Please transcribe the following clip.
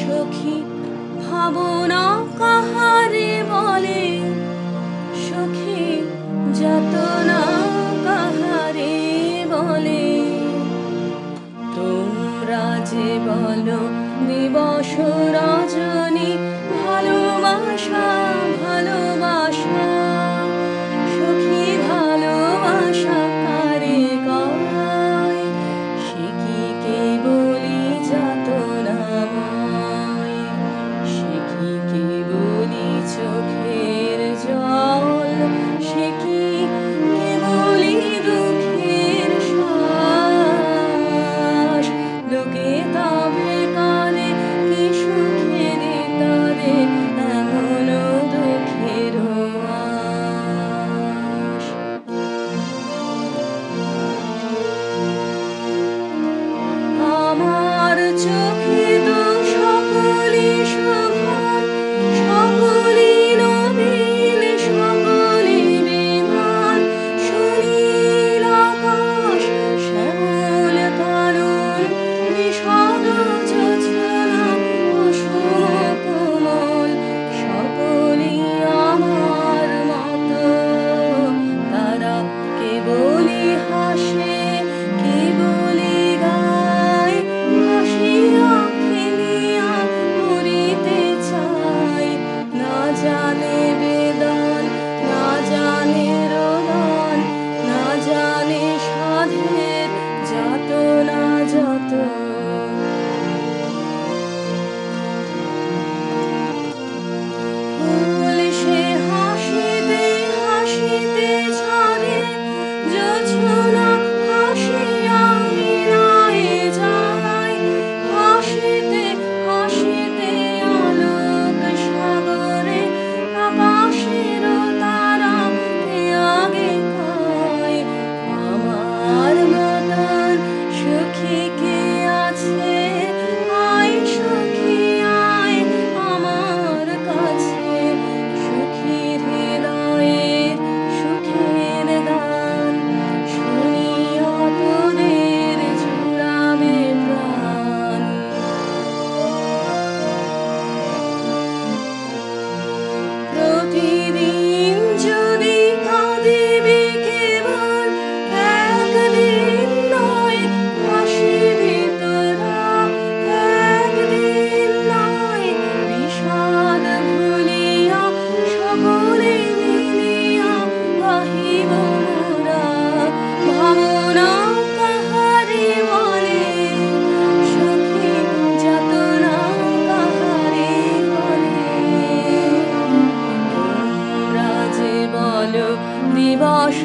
সখী ভাবনা কাহারে বলে, সখী যাতনা কাহারে বলে। তোমরা যে বলো দিবস রজনী ভালোবাসা ভালোবাসা, সখী ভালোবাসা কারে কয়, সে কি কেবলি যাতনাময়, সে কি কেবলি চোখের জল, সে কি কেবলি দুঃখের শ্বাস। লোকে তবে কানে কি সুখের তরে এমন দুঃখের আশ। আমার চোখে তো সকলই শোভন, সকলই নবীন, সকলই বিমান। সুনীল আকাশ, শ্যামল কানন, নিষাদ জোছনা, কুসুম কোমল, সকলই আমার মতো। তারা কেবলই হাসে, কেবলই গায়, হাসিয়া খেলিয়া মরিতে চায়। না জানে বেদন, না জানে রোদন, না জানে সাধের যাতনা যত। ফুল সে হাসিতে হাসিতে ঝরে, জোছনা হাসিয়া মিলায়ে যায়। হাসিতে হাসিতে আলোক সাগরে, আকাশের তারা কে আগে কয়। আমার মতন সুখী কে আছে, আয় সখী আয় আমার কাছে। সুখীর হৃদয়ের সুখের গান শুনিয়া তোদের জুড়াবে প্রাণ। প্রতিদিন যদি কাঁদিবি কেবল, একদিন নয় হাসিবি তোরা, একদিন নয় বিষাদ ভুলিয়া সকলে মিলিয়া গাহিব মোরা। ভাবনা কাহারে বলে, সখী যাতনা কাহারে বলে। তোমরা যে বলো দিবস